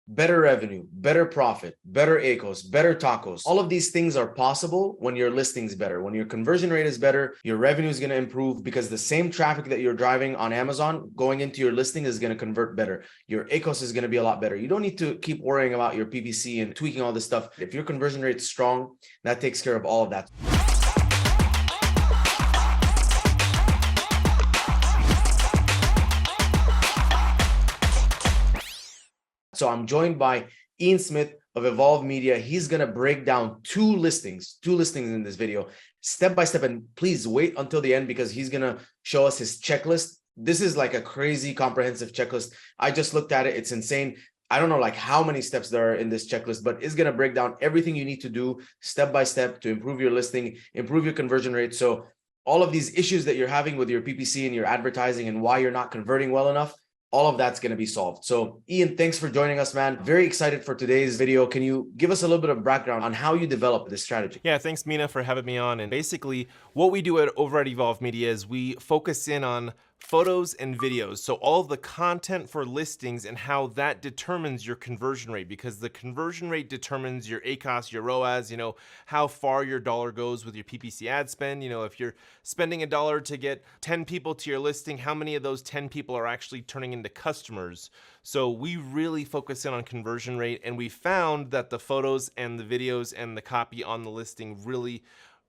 better revenue, better profit, better ACOS, better tacos. All of these things are possible when your listing is better. When your conversion rate is better, your revenue is going to improve because the same traffic that you're driving on Amazon going into your listing is going to convert better. Your ACOS is going to be a lot better. You don't need to keep worrying about your PPC and tweaking all this stuff. If your conversion rate is strong, that takes care of all of that. So I'm joined by Ian Smith of Evolve Media. He's going to break down two listings in this video, step by step. And please wait until the end because he's going to show us his checklist. This is like a crazy comprehensive checklist. I just looked at it. It's insane. I don't know like how many steps there are in this checklist, but it's going to break down everything you need to do step by step to improve your listing, improve your conversion rate. So all of these issues that you're having with your PPC and your advertising and why you're not converting well enough, all of that's going to be solved. So Ian, thanks for joining us, man. Very excited for today's video. Can you give us a little bit of background on how you developed this strategy? Yeah, thanks Mina for having me on. And basically what we do over at Evolve Media is we focus in on photos and videos. So all of the content for listings and how that determines your conversion rate, because the conversion rate determines your ACOS, your ROAS, how far your dollar goes with your PPC ad spend. If you're spending $1 to get 10 people to your listing, how many of those 10 people are actually turning into customers? So we really focus in on conversion rate, and we found that the photos and the videos and the copy on the listing really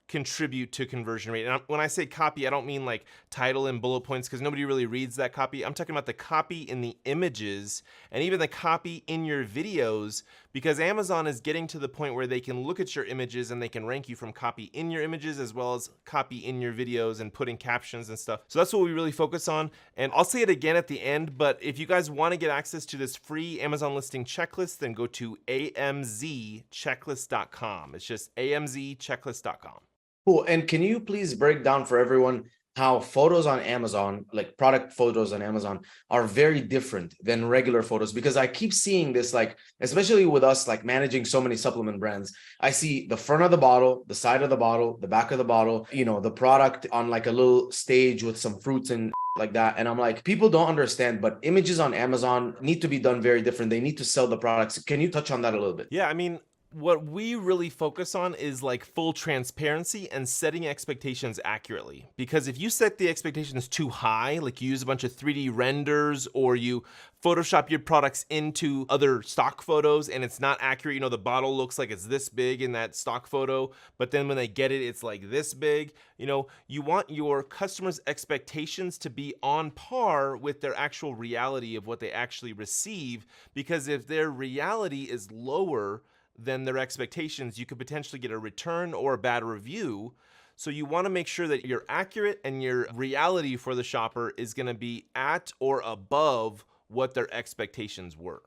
contribute to conversion rate. And when I say copy, I don't mean like title and bullet points because nobody really reads that copy. I'm talking about the copy in the images and even the copy in your videos, because Amazon is getting to the point where they can look at your images and they can rank you from copy in your images as well as copy in your videos and putting captions and stuff. So that's what we really focus on. And I'll say it again at the end, but if you guys want to get access to this free Amazon listing checklist, then go to amzchecklist.com. It's just amzchecklist.com. Cool. And can you please break down for everyone how photos on Amazon, like product photos on Amazon, are very different than regular photos? Because I keep seeing this, like, especially with us, like managing so many supplement brands, I see the front of the bottle, the side of the bottle, the back of the bottle, the product on like a little stage with some fruits and like that. And I'm like, people don't understand, but images on Amazon need to be done very different. They need to sell the products. Can you touch on that a little bit? Yeah, I mean, what we really focus on is like full transparency and setting expectations accurately. Because if you set the expectations too high, like you use a bunch of 3D renders or you Photoshop your products into other stock photos and it's not accurate, the bottle looks like it's this big in that stock photo, but then when they get it, it's like this big. You want your customers' expectations to be on par with their actual reality of what they actually receive, because if their reality is lower than their expectations, you could potentially get a return or a bad review. So you want to make sure that you're accurate and your reality for the shopper is going to be at or above what their expectations were.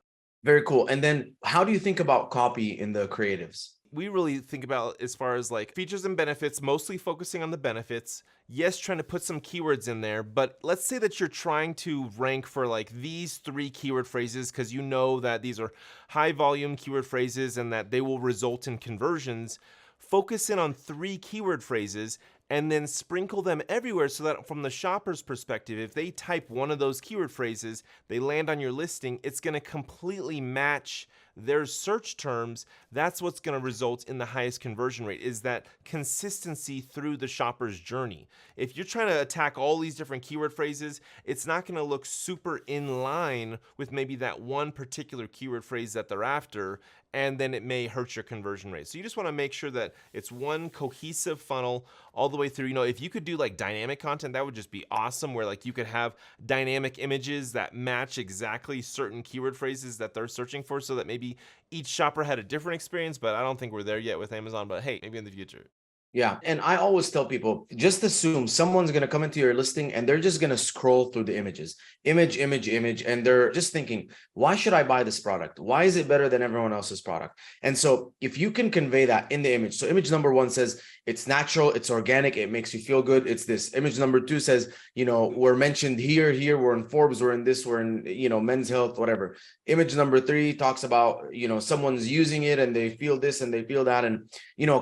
Very cool. And then how do you think about copy in the creatives? We really think about as far as like features and benefits, mostly focusing on the benefits. Yes, trying to put some keywords in there, but let's say that you're trying to rank for like these 3 keyword phrases because you know that these are high volume keyword phrases and that they will result in conversions. Focus in on 3 keyword phrases and then sprinkle them everywhere so that from the shopper's perspective, if they type one of those keyword phrases, they land on your listing, it's going to completely match their search terms. That's what's going to result in the highest conversion rate, is that consistency through the shopper's journey. If you're trying to attack all these different keyword phrases, it's not going to look super in line with maybe that one particular keyword phrase that they're after, and then it may hurt your conversion rate. So you just want to make sure that it's one cohesive funnel all the way through. If you could do like dynamic content, that would just be awesome, where like you could have dynamic images that match exactly certain keyword phrases that they're searching for, so that maybe each shopper had a different experience. But I don't think we're there yet with Amazon, but hey, maybe in the future. Yeah. And I always tell people, just assume someone's going to come into your listing and they're just going to scroll through the images, image. And they're just thinking, why should I buy this product? Why is it better than everyone else's product? And so if you can convey that in the image, so image number 1 says it's natural, it's organic, it makes you feel good. It's this. Image number 2 says, we're mentioned here, we're in Forbes, we're in this, we're in, Men's Health, whatever. Image number 3 talks about, someone's using it and they feel this and they feel that. And,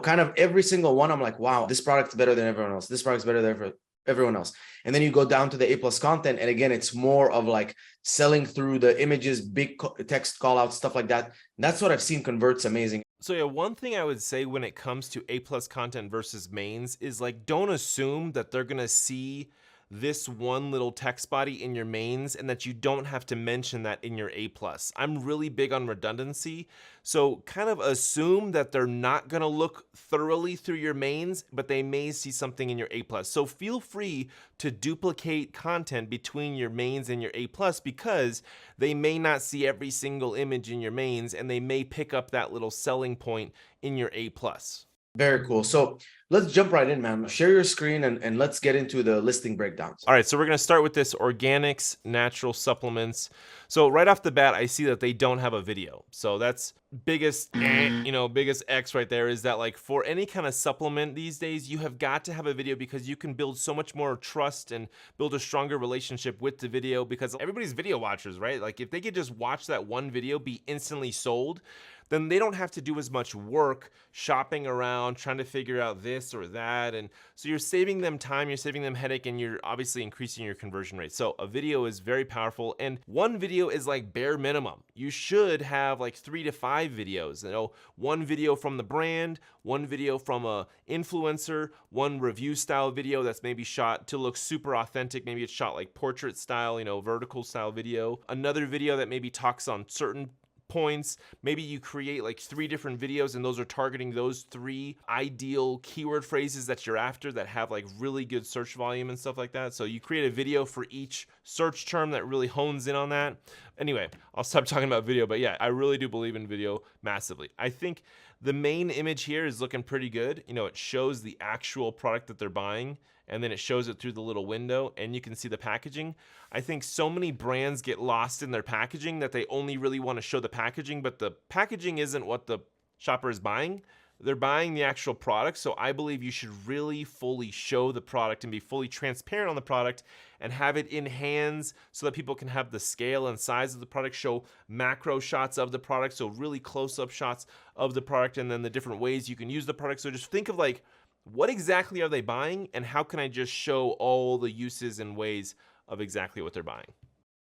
kind of every single one, I'm like, wow, this product's better than everyone else. This product's better than everyone. everyone else. And then you go down to the A plus content, and again, it's more of like selling through the images, big text call outs, stuff like that. That's what I've seen converts amazing. So yeah, one thing I would say when it comes to A plus content versus mains is like, don't assume that they're gonna see this one little text body in your mains and that you don't have to mention that in your A plus. I'm really big on redundancy. So kind of assume that they're not gonna look thoroughly through your mains, but they may see something in your A plus. So feel free to duplicate content between your mains and your A plus, because they may not see every single image in your mains and they may pick up that little selling point in your A plus. Very cool. So let's jump right in, man. Share your screen and let's get into the listing breakdowns. All right, so we're gonna start with this organics, natural supplements. So right off the bat, I see that they don't have a video. So that's biggest, biggest X right there, is that like for any kind of supplement these days, you have got to have a video, because you can build so much more trust and build a stronger relationship with the video, because everybody's video watchers, right? Like if they could just watch that one video, be instantly sold, then they don't have to do as much work shopping around, trying to figure out this or that. And so you're saving them time, you're saving them headache, and you're obviously increasing your conversion rate. So a video is very powerful, and one video is like bare minimum. You should have like 3 to 5 videos. You know, one video from the brand, one video from a influencer, one review style video that's maybe shot to look super authentic. Maybe it's shot like portrait style, vertical style video. Another video that maybe talks on certain points. Maybe you create like 3 different videos, and those are targeting those 3 ideal keyword phrases that you're after that have like really good search volume and stuff like that. So you create a video for each search term that really hones in on that. Anyway, I'll stop talking about video, but yeah, I really do believe in video massively. I think the main image here is looking pretty good. It shows the actual product that they're buying, and then it shows it through the little window, and you can see the packaging. I think so many brands get lost in their packaging that they only really want to show the packaging, but the packaging isn't what the shopper is buying. They're buying the actual product. So I believe you should really fully show the product and be fully transparent on the product, and have it in hands so that people can have the scale and size of the product, show macro shots of the product, so really close-up shots of the product, and then the different ways you can use the product. So just think of like, what exactly are they buying, and how can I just show all the uses and ways of exactly what they're buying?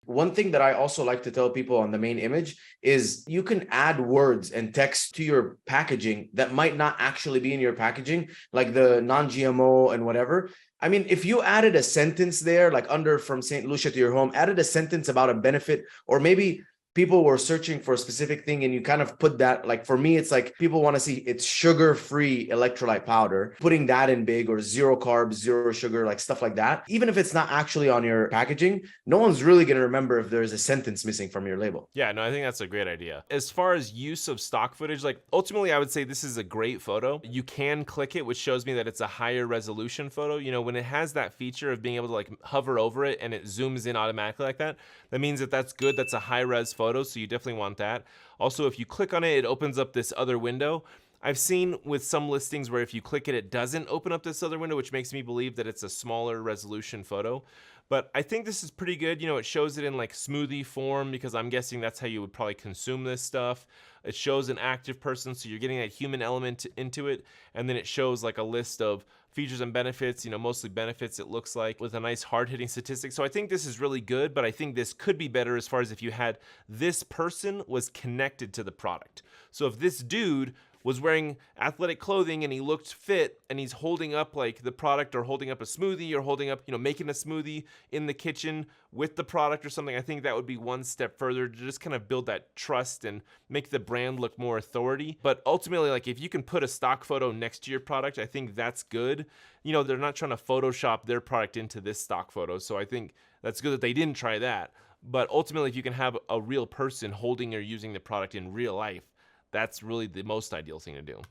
One thing that I also like to tell people on the main image is you can add words and text to your packaging that might not actually be in your packaging, like the non-GMO and whatever. I mean, if you added a sentence there, like under "from St. Lucia to your home," added a sentence about a benefit, or maybe people were searching for a specific thing and you kind of put that, like for me, it's like people want to see it's sugar-free electrolyte powder, putting that in big, or 0 carbs, 0 sugar, like stuff like that. Even if it's not actually on your packaging, no one's really going to remember if there's a sentence missing from your label. Yeah, no, I think that's a great idea. As far as use of stock footage, like ultimately I would say this is a great photo. You can click it, which shows me that it's a higher resolution photo. When it has that feature of being able to like hover over it and it zooms in automatically like that, that means that that's good. That's a high res photo, so you definitely want that. Also, if you click on it, it opens up this other window. I've seen with some listings where if you click it, it doesn't open up this other window, which makes me believe that it's a smaller resolution photo. But I think this is pretty good. It shows it in like smoothie form, because I'm guessing that's how you would probably consume this stuff. It shows an active person, so you're getting that human element into it. And then it shows like a list of features and benefits, mostly benefits, it looks like, with a nice hard-hitting statistic. So I think this is really good, but I think this could be better as far as if you had this person was connected to the product. So if this dude was wearing athletic clothing and he looked fit and he's holding up like the product, or holding up a smoothie, or holding up, making a smoothie in the kitchen with the product or something, I think that would be one step further to just kind of build that trust and make the brand look more authority. But ultimately, like if you can put a stock photo next to your product, I think that's good. They're not trying to Photoshop their product into this stock photo. So I think that's good that they didn't try that. But ultimately, if you can have a real person holding or using the product in real life, that's really the most ideal thing to do.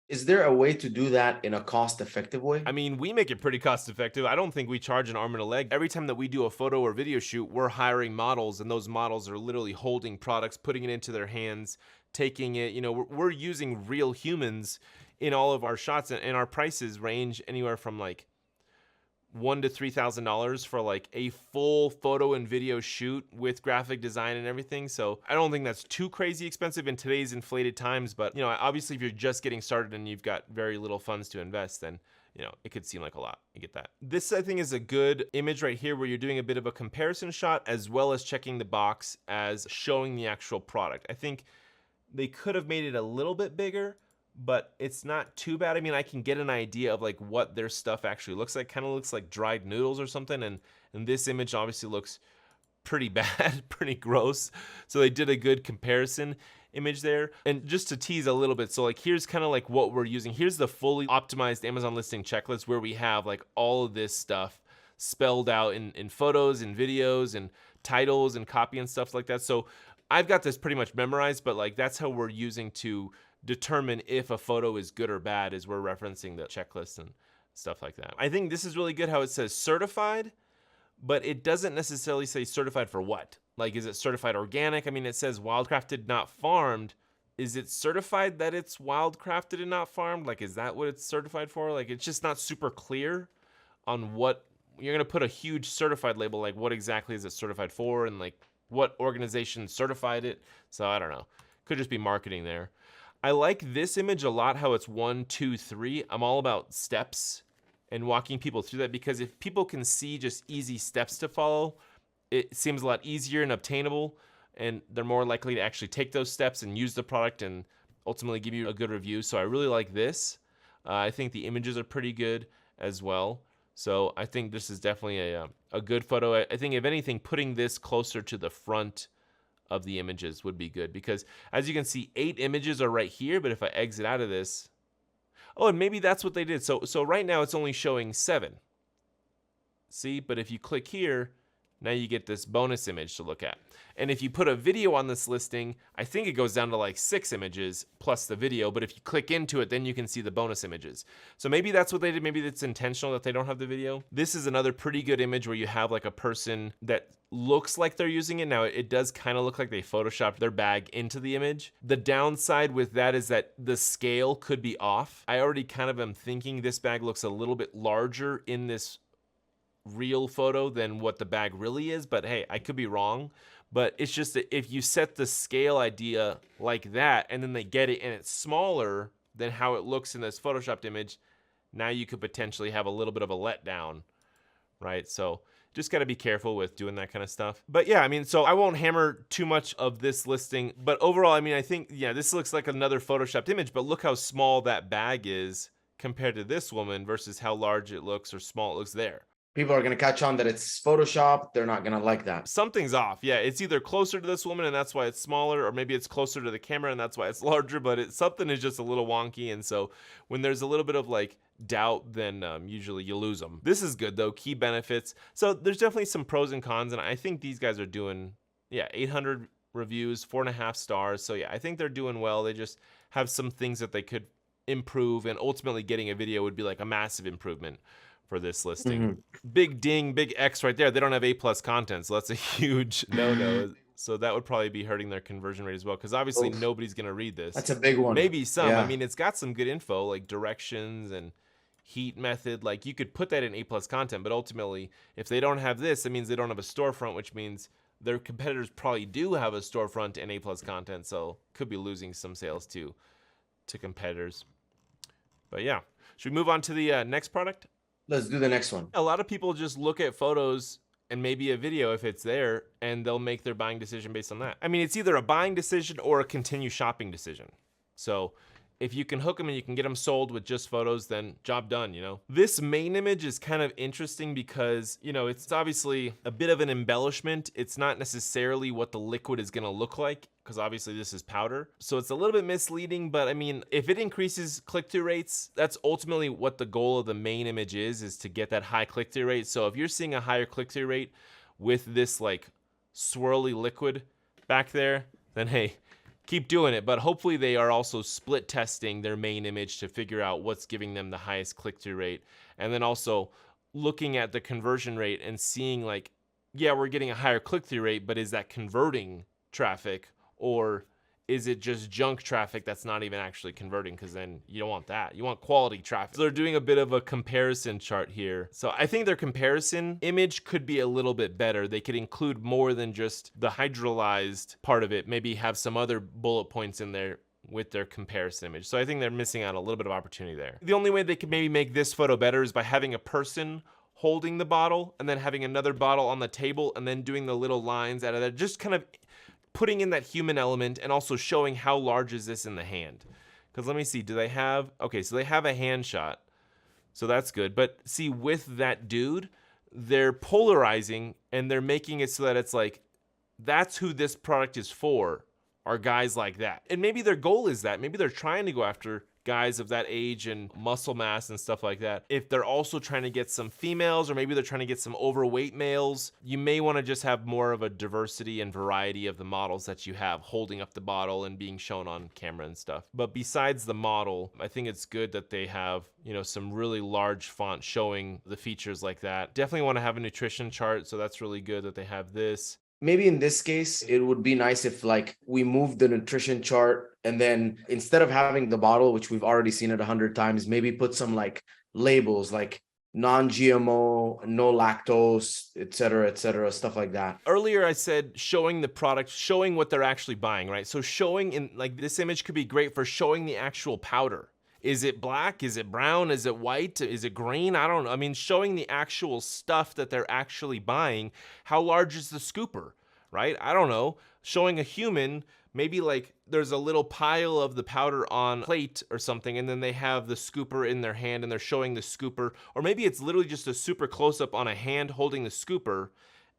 Is there a way to do that in a cost-effective way? I mean, we make it pretty cost effective. I don't think we charge an arm and a leg. Every time that we do a photo or video shoot, we're hiring models, and those models are literally holding products, putting it into their hands, taking it. We're using real humans in all of our shots, and our prices range anywhere from like $1,000 to $3,000 for like a full photo and video shoot with graphic design and everything. So I don't think that's too crazy expensive in today's inflated times. But obviously, if you're just getting started and you've got very little funds to invest, then you know, it could seem like a lot. You get that. This, I think, is a good image right here where you're doing a bit of a comparison shot as well as checking the box as showing the actual product. I think they could have made it a little bit bigger, but it's not too bad. I mean, I can get an idea of like what their stuff actually looks like. Kind of looks like dried noodles or something. And this image obviously looks pretty bad, pretty gross. So they did a good comparison image there. And just to tease a little bit, so like here's kind of like what we're using. Here's the fully optimized Amazon listing checklist where we have like all of this stuff spelled out in photos and videos and titles and copy and stuff like that. So I've got this pretty much memorized, but like that's how we're using to determine if a photo is good or bad, is we're referencing the checklist and stuff like that. I think this is really good how it says certified, but it doesn't necessarily say certified for what. Like, is it certified organic? I mean, it says wildcrafted, not farmed. Is it certified that it's wildcrafted and not farmed? Like, is that what it's certified for? Like, it's just not super clear on what you're gonna put a huge certified label. Like, what exactly is it certified for, and like what organization certified it? So I don't know. Could just be marketing there. I like this image a lot, how it's 1, 2, 3. I'm all about steps and walking people through that, because if people can see just easy steps to follow, it seems a lot easier and obtainable, and they're more likely to actually take those steps and use the product and ultimately give you a good review. So I really like this. I think the images are pretty good as well. So I think this is definitely a good photo. I think if anything, putting this closer to the front of the images would be good, because as you can see, 8 images are right here, but if I exit out of this, oh, and maybe that's what they did. So right now it's only showing 7. See, but if you click here, now you get this bonus image to look at. And if you put a video on this listing, I think it goes down to like 6 images plus the video, but if you click into it, then you can see the bonus images. So maybe that's what they did. Maybe it's intentional that they don't have the video. This is another pretty good image where you have like a person that looks like they're using it. Now, it does kind of look like they photoshopped their bag into the image. The downside with that is that the scale could be off. I already kind of am thinking this bag looks a little bit larger in this real photo than what the bag really is, but hey, I could be wrong. But it's just that if you set the scale idea like that and then they get it and it's smaller than how it looks in this photoshopped image, now you could potentially have a little bit of a letdown, right? So just got to be careful with doing that kind of stuff. But yeah, I mean, so I won't hammer too much of this listing, but overall, I mean, I think, yeah, this looks like another photoshopped image, but look how small that bag is compared to this woman versus how large it looks or small it looks there. People are going to catch on that it's Photoshop. They're not going to like that. Something's off. Yeah, it's either closer to this woman and that's why it's smaller, or maybe it's closer to the camera and that's why it's larger, but something is just a little wonky. And so when there's a little bit of like doubt, then usually you lose them. This is good though, key benefits. So there's definitely some pros and cons, and I think these guys are doing, yeah, 800 reviews, 4.5 stars. So yeah, I think they're doing well. They just have some things that they could improve, and ultimately getting a video would be like a massive improvement for this listing. Big ding, big X right there. They don't have A+ content, so that's a huge no. So that would probably be hurting their conversion rate as well, because obviously nobody's going to read this. That's a big one. Maybe some. Yeah. I mean, it's got some good info like directions and heat method. Like you could put that in A+ content, but ultimately, if they don't have this, it means they don't have a storefront, which means their competitors probably do have a storefront and A+ content, so could be losing some sales to competitors. But yeah, should we move on to the next product? Let's do the next one. A lot of people just look at photos and maybe a video if it's there, and they'll make their buying decision based on that. I mean, it's either a buying decision or a continue shopping decision. So if you can hook them and you can get them sold with just photos, then job done, you know? This main image is kind of interesting because, you know, it's obviously a bit of an embellishment. It's not necessarily what the liquid is gonna look like, because obviously this is powder. So it's a little bit misleading, but I mean, if it increases click-through rates, that's ultimately what the goal of the main image is to get that high click-through rate. So if you're seeing a higher click-through rate with this like swirly liquid back there, then hey, keep doing it. But hopefully they are also split testing their main image to figure out what's giving them the highest click-through rate. And then also looking at the conversion rate and seeing like, yeah, we're getting a higher click-through rate, but is that converting traffic, or is it just junk traffic that's not even actually converting? Because then you don't want that. You want quality traffic. So they're doing a bit of a comparison chart here. So I think their comparison image could be a little bit better. They could include more than just the hydrolyzed part of it. Maybe have some other bullet points in there with their comparison image. So I think they're missing out a little bit of opportunity there. The only way they could maybe make this photo better is by having a person holding the bottle and then having another bottle on the table and then doing the little lines out of that, just kind of putting in that human element and also showing how large is this in the hand. Because let me see, do they have, okay, so they have a hand shot. So that's good. But see, with that dude, they're polarizing and they're making it so that it's like, that's who this product is for, are guys like that. And maybe their goal is that. Maybe they're trying to go after guys of that age and muscle mass and stuff like that. If they're also trying to get some females, or maybe they're trying to get some overweight males, you may want to just have more of a diversity and variety of the models that you have holding up the bottle and being shown on camera and stuff. But besides the model, I think it's good that they have, you know, some really large font showing the features like that. Definitely want to have a nutrition chart, so that's really good that they have this. Maybe in this case, it would be nice if like we moved the nutrition chart and then instead of having the bottle, which we've already seen it 100 times, maybe put some like labels like non-GMO, no lactose, et cetera, stuff like that. Earlier I said showing the product, showing what they're actually buying, right? So showing in, like, this image could be great for showing the actual powder. Is it black? Is it brown? Is it white? Is it green? I don't know. I mean, showing the actual stuff that they're actually buying. How large is the scooper, right? I don't know. Showing a human, maybe like there's a little pile of the powder on a plate or something, and then they have the scooper in their hand and they're showing the scooper. Or maybe it's literally just a super close-up on a hand holding the scooper,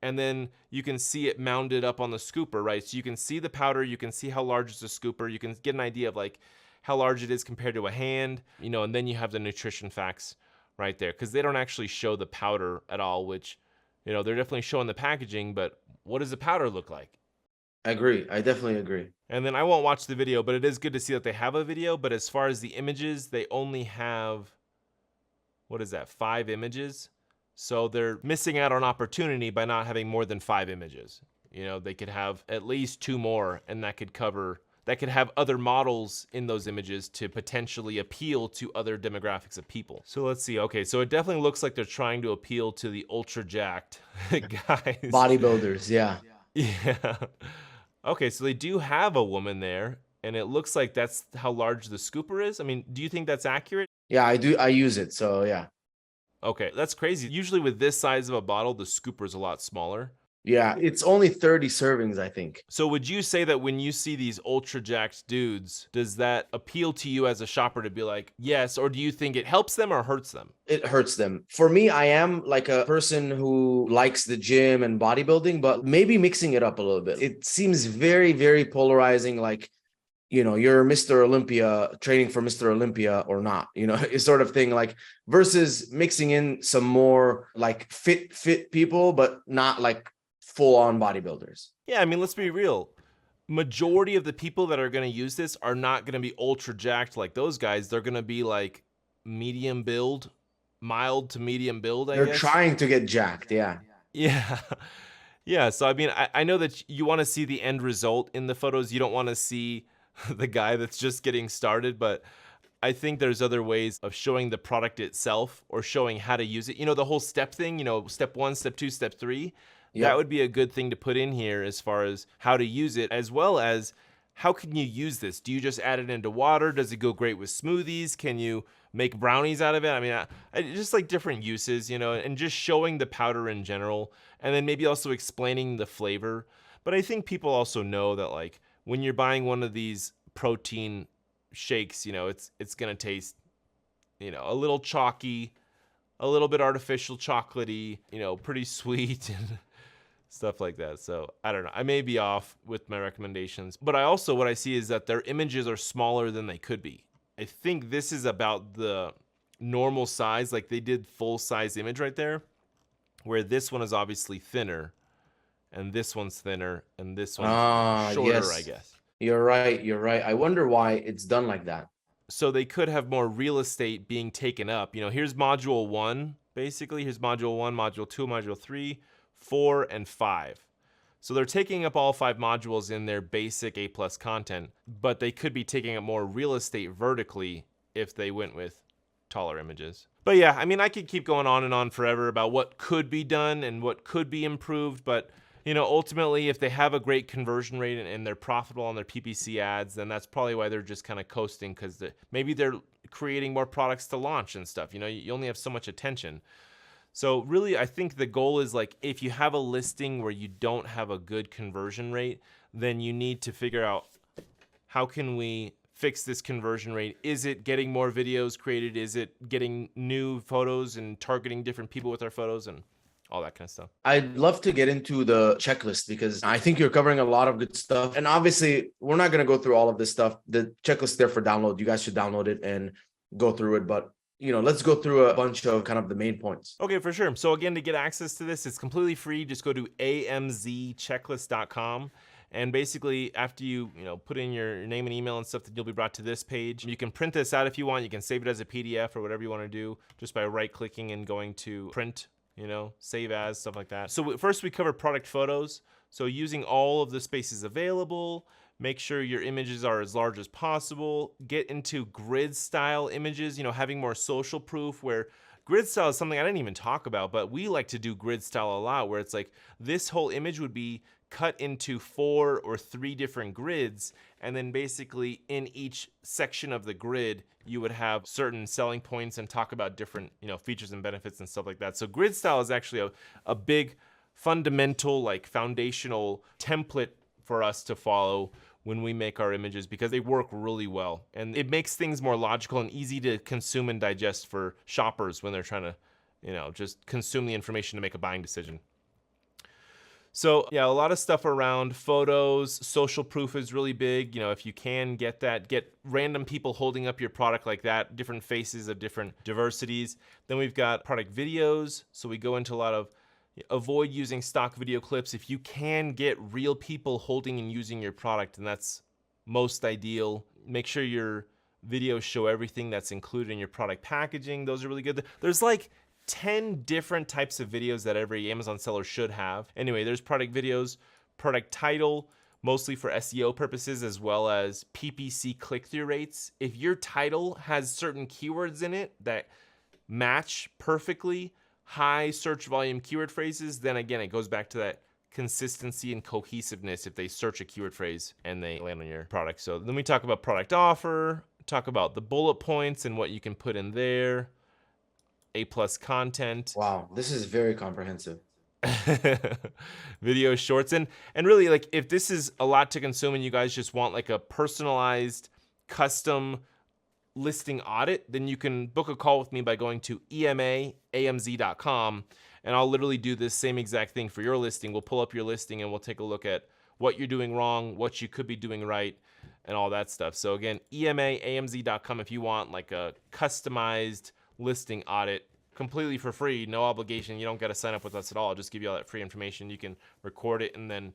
and then you can see it mounted up on the scooper, right? So you can see the powder, you can see how large is the scooper, you can get an idea of like how large it is compared to a hand, you know, and then you have the nutrition facts right there, because they don't actually show the powder at all, which, you know, they're definitely showing the packaging, but what does the powder look like? I agree. I definitely agree. And then I won't watch the video, but it is good to see that they have a video. But as far as the images, they only have, what is that, 5 images? So they're missing out on opportunity by not having more than 5 images. You know, they could have at least 2 more, and that could cover, that could have other models in those images to potentially appeal to other demographics of people. So let's see. Okay, so it definitely looks like they're trying to appeal to the ultra jacked guys. Bodybuilders, yeah. Yeah. Okay, so they do have a woman there, and it looks like that's how large the scooper is. I mean, do you think that's accurate? Yeah, I do. I use it. So yeah. Okay, that's crazy. Usually with this size of a bottle, the scooper is a lot smaller. Yeah, it's only 30 servings, I think. So would you say that when you see these ultra jacked dudes, does that appeal to you as a shopper to be like, yes, or do you think it helps them or hurts them? It hurts them. For me, I am like a person who likes the gym and bodybuilding, but maybe mixing it up a little bit. It seems very, very polarizing, like, you know, you're Mr. Olympia training for Mr. Olympia or not, you know, it's sort of thing, like versus mixing in some more like fit people, but not like full-on bodybuilders. Yeah, I mean, let's be real. Majority of the people that are going to use this are not going to be ultra jacked like those guys. They're going to be like medium build, mild to medium build, I guess. They're trying to get jacked, yeah. Yeah. Yeah, so I mean, I know that you want to see the end result in the photos. You don't want to see the guy that's just getting started, but I think there's other ways of showing the product itself or showing how to use it. You know, the whole step thing, you know, step 1, step 2, step 3. Yep. That would be a good thing to put in here as far as how to use it, as well as how can you use this? Do you just add it into water? Does it go great with smoothies? Can you make brownies out of it? I mean, just like different uses, you know, and just showing the powder in general, and then maybe also explaining the flavor. But I think people also know that, like, when you're buying one of these protein shakes, you know, it's gonna taste, you know, a little chalky, a little bit artificial chocolatey, you know, pretty sweet and stuff like that. So I don't know. I may be off with my recommendations, but what I see is that their images are smaller than they could be. I think this is about the normal size, like they did full size image right there, where this one is obviously thinner, and this one's thinner, and this one's shorter, yes. I guess. You're right. You're right. I wonder why it's done like that. So they could have more real estate being taken up. You know, here's module 1, basically. Here's module 1, module 2, module 3, 4, and 5. So they're taking up all 5 modules in their basic A+ content, but they could be taking up more real estate vertically if they went with taller images. But yeah, I mean, I could keep going on and on forever about what could be done and what could be improved, but You know, ultimately, if they have a great conversion rate and they're profitable on their PPC ads, then that's probably why they're just kind of coasting, because maybe they're creating more products to launch and stuff. You know, you only have so much attention. So really, I think the goal is like, if you have a listing where you don't have a good conversion rate, then you need to figure out, how can we fix this conversion rate? Is it getting more videos created? Is it getting new photos and targeting different people with our photos and all that kind of stuff? I'd love to get into the checklist because I think you're covering a lot of good stuff. And obviously, we're not going to go through all of this stuff. The checklist is there for download. You guys should download it and go through it. But, let's go through a bunch of kind of the main points. Okay, for sure. So again, to get access to this, it's completely free. Just go to amzchecklist.com. And basically, after you put in your name and email and stuff, then you'll be brought to this page. You can print this out if you want. You can save it as a PDF or whatever you want to do just by right-clicking and going to print, save as, stuff like that. So first we cover product photos. So using all of the spaces available, make sure your images are as large as possible. Get into grid style images, having more social proof, where grid style is something I didn't even talk about, but we like to do grid style a lot, where it's like this whole image would be cut into 4 or 3 different grids, and then basically in each section of the grid you would have certain selling points and talk about different features and benefits and stuff like that. So grid style is actually a big fundamental, like, foundational template for us to follow when we make our images, because they work really well and it makes things more logical and easy to consume and digest for shoppers when they're trying to just consume the information to make a buying decision. So yeah, a lot of stuff around photos. Social proof is really big. If you can get that, get random people holding up your product like that, different faces of different diversities. Then we've got product videos. So we go into a lot of, avoid using stock video clips. If you can get real people holding and using your product, and that's most ideal. Make sure your videos show everything that's included in your product packaging. Those are really good. There's like 10 different types of videos that every Amazon seller should have. Anyway, there's product videos, product title, mostly for SEO purposes, as well as PPC click-through rates. If your title has certain keywords in it that match perfectly high search volume keyword phrases, then again, it goes back to that consistency and cohesiveness if they search a keyword phrase and they land on your product. So then we talk about product offer, talk about the bullet points and what you can put in there. A+ content. Wow, this is very comprehensive. Video shorts. And really, like, if this is a lot to consume and you guys just want like a personalized custom listing audit, then you can book a call with me by going to emaamz.com, and I'll literally do this same exact thing for your listing. We'll pull up your listing and we'll take a look at what you're doing wrong, what you could be doing right, and all that stuff. So again, emaamz.com if you want like a customized listing audit, completely for free, no obligation. You don't got to sign up with us at all. I'll just give you all that free information. You can record it and then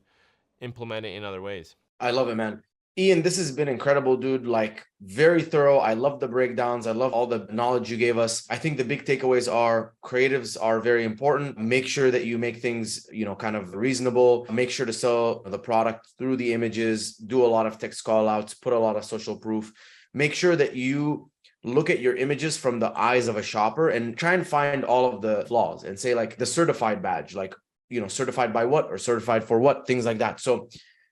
implement it in other ways. I love it, man. Ian, this has been incredible, dude. Like, very thorough. I love the breakdowns. I love all the knowledge you gave us. I think the big takeaways are creatives are very important. Make sure that you make things, kind of reasonable. Make sure to sell the product through the images, do a lot of text call outs, put a lot of social proof. Make sure that you look at your images from the eyes of a shopper and try and find all of the flaws and say, like, the certified badge, like, certified by what or certified for what, things like that. So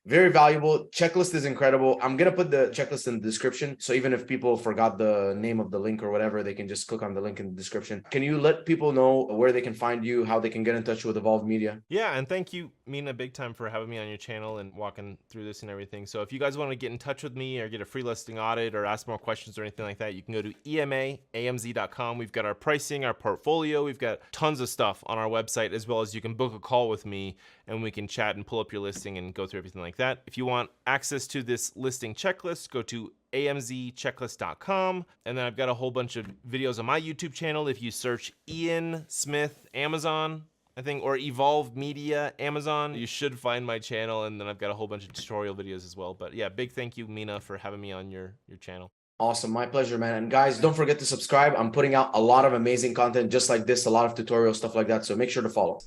very valuable. Checklist is incredible. I'm going to put the checklist in the description. So even if people forgot the name of the link or whatever, they can just click on the link in the description. Can you let people know where they can find you, how they can get in touch with Evolve Media? Yeah, and thank you, Mina, big time, for having me on your channel and walking through this and everything. So if you guys want to get in touch with me or get a free listing audit or ask more questions or anything like that, you can go to emaamz.com. We've got our pricing, our portfolio. We've got tons of stuff on our website, as well as you can book a call with me and we can chat and pull up your listing and go through everything like that. If you want access to this listing checklist, go to amzchecklist.com. And then I've got a whole bunch of videos on my YouTube channel. If you search Ian Smith Amazon, I think, or Evolve Media Amazon, you should find my channel. And then I've got a whole bunch of tutorial videos as well. But yeah, big thank you, Mina, for having me on your channel. Awesome. My pleasure, man. And guys, don't forget to subscribe. I'm putting out a lot of amazing content just like this, a lot of tutorial stuff like that. So make sure to follow.